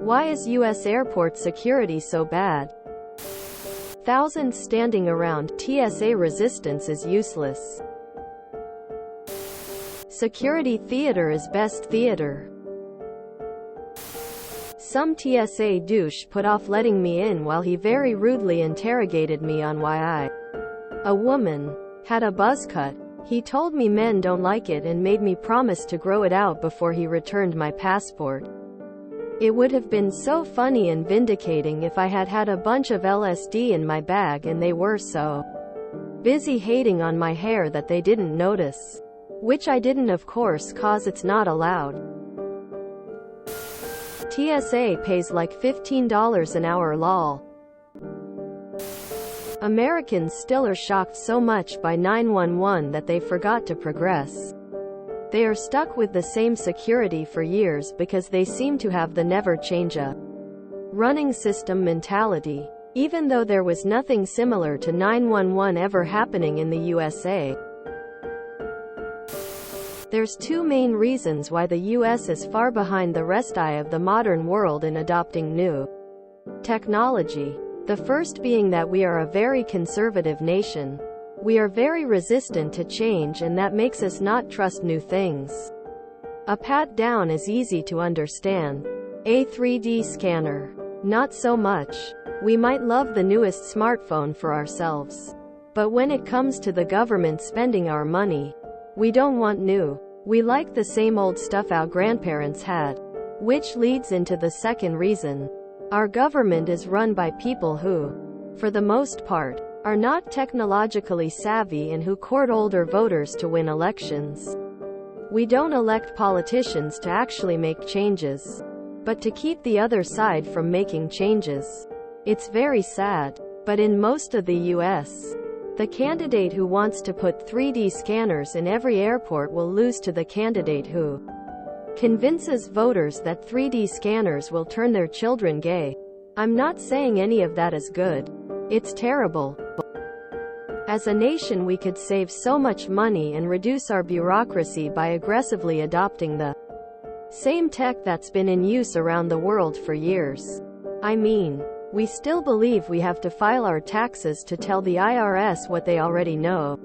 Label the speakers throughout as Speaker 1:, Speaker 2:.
Speaker 1: Why is US airport security so bad? Thousands standing around, TSA resistance is useless. Security theater is best theater. Some TSA douche put off letting me in while he very rudely interrogated me on why a woman, had a buzz cut. He told me men don't like it and made me promise to grow it out before he returned my passport. It would have been so funny and vindicating if I had had a bunch of LSD in my bag and they were so busy hating on my hair that they didn't notice. Which I didn't, of course, cause it's not allowed. TSA pays like $15 an hour lol. Americans still are shocked so much by 911 that they forgot to progress. They are stuck with the same security for years because they seem to have the never change a running system mentality. Even though there was nothing similar to 911 ever happening in the USA. There's two main reasons why the US is far behind the rest of the modern world in adopting new technology. The first being that we are a very conservative nation. We are very resistant to change, and that makes us not trust new things. A pat down is easy to understand. A 3D scanner, not so much. We might love the newest smartphone for ourselves. But when it comes to the government spending our money, we don't want new. We like the same old stuff our grandparents had. Which leads into the second reason. Our government is run by people who, for the most part, are not technologically savvy and who court older voters to win elections. We don't elect politicians to actually make changes, but to keep the other side from making changes. It's very sad. But in most of the US, the candidate who wants to put 3D scanners in every airport will lose to the candidate who convinces voters that 3D scanners will turn their children gay. I'm not saying any of that is good. It's terrible. As a nation, we could save so much money and reduce our bureaucracy by aggressively adopting the same tech that's been in use around the world for years. I mean, we still believe we have to file our taxes to tell the IRS what they already know.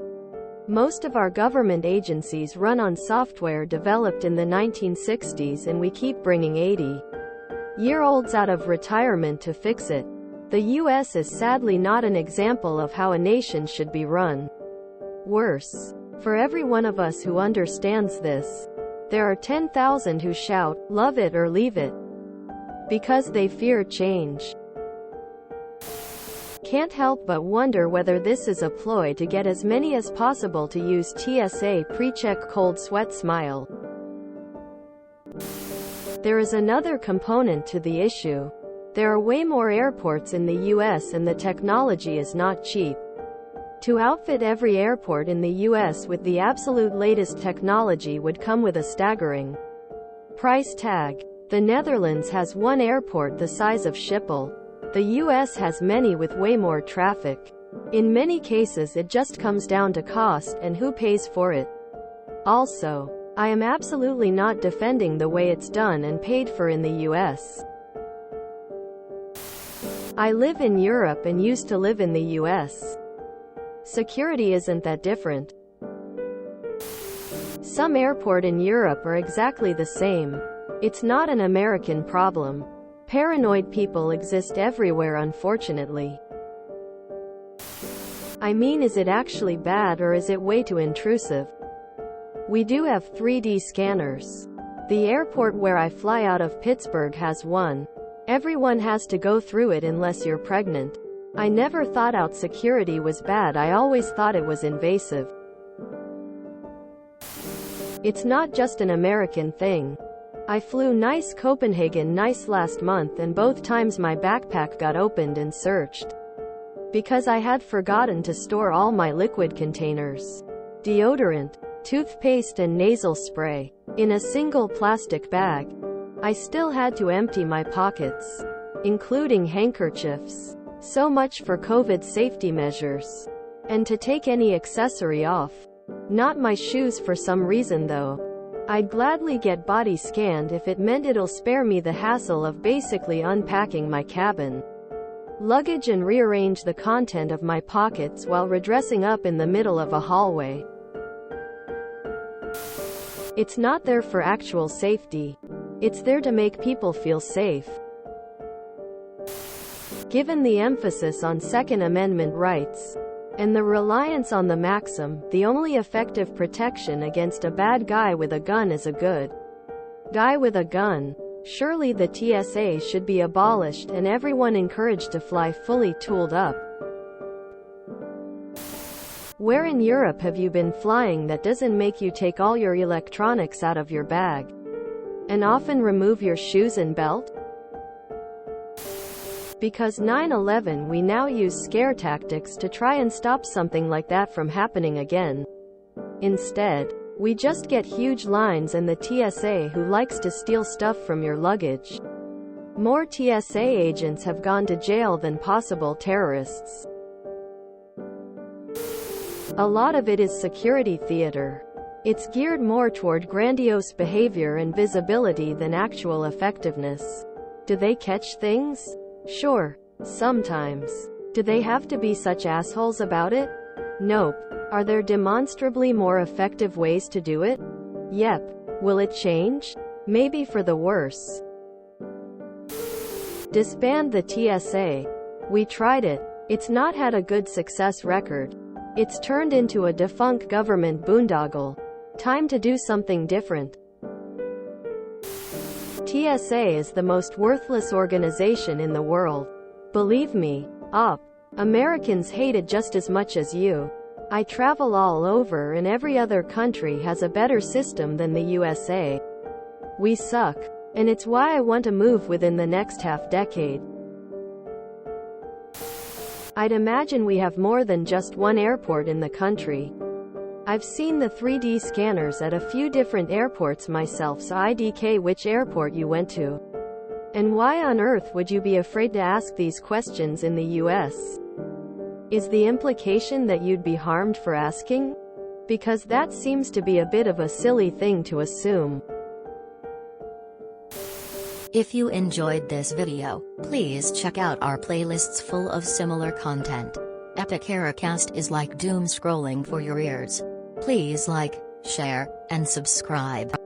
Speaker 1: Most of our government agencies run on software developed in the 1960s, and we keep bringing 80-year-olds out of retirement to fix it. The US is sadly not an example of how a nation should be run. Worse, for every one of us who understands this, there are 10,000 who shout, "Love it or leave it," because they fear change. Can't help but wonder whether this is a ploy to get as many as possible to use TSA pre-check cold sweat smile. There is another component to the issue. There are way more airports in the US and the technology is not cheap. To outfit every airport in the US with the absolute latest technology would come with a staggering price tag. The Netherlands has one airport the size of Schiphol. The US has many with way more traffic. In many cases it just comes down to cost and who pays for it. Also, I am absolutely not defending the way it's done and paid for in the US. I live in Europe and used to live in the US. Security isn't that different. Some airports in Europe are exactly the same. It's not an American problem. Paranoid people exist everywhere, unfortunately. I mean, is it actually bad or is it way too intrusive? We do have 3D scanners. The airport where I fly out of Pittsburgh has one. Everyone has to go through it unless you're pregnant. I never thought out security was bad. I always thought it was invasive. It's not just an American thing. I flew nice Copenhagen nice last month, and both times my backpack got opened and searched because I had forgotten to store all my liquid containers, deodorant, toothpaste and nasal spray, in a single plastic bag. I still had to empty my pockets, including handkerchiefs. So much for COVID safety measures. And to take any accessory off. Not my shoes for some reason though. I'd gladly get body scanned if it meant it'll spare me the hassle of basically unpacking my cabin luggage and rearrange the content of my pockets while redressing up in the middle of a hallway. It's not there for actual safety. It's there to make people feel safe. Given the emphasis on Second Amendment rights and the reliance on the maxim, the only effective protection against a bad guy with a gun is a good guy with a gun, surely the TSA should be abolished and everyone encouraged to fly fully tooled up. Where in Europe have you been flying that doesn't make you take all your electronics out of your bag and often remove your shoes and belt? Because 9/11, we now use scare tactics to try and stop something like that from happening again. Instead, we just get huge lines and the TSA who likes to steal stuff from your luggage. More TSA agents have gone to jail than possible terrorists. A lot of it is security theater. It's geared more toward grandiose behavior and visibility than actual effectiveness. Do they catch things? Sure, sometimes. Do they have to be such assholes about it? Nope. Are there demonstrably more effective ways to do it? Yep. Will it change? Maybe for the worse. Disband the TSA. We tried it. It's not had a good success record. It's turned into a defunct government boondoggle. Time to do something different. TSA is the most worthless organization in the world. Believe me, Americans hate it just as much as you. I travel all over and every other country has a better system than the USA. We suck. And it's why I want to move within the next half-decade. I'd imagine we have more than just one airport in the country. I've seen the 3D scanners at a few different airports myself, so IDK which airport you went to. And why on earth would you be afraid to ask these questions in the US? Is the implication that you'd be harmed for asking? Because that seems to be a bit of a silly thing to assume.
Speaker 2: If you enjoyed this video, please check out our playlists full of similar content. TooAfraidToAsk is like doom scrolling for your ears. Please like, share, and subscribe.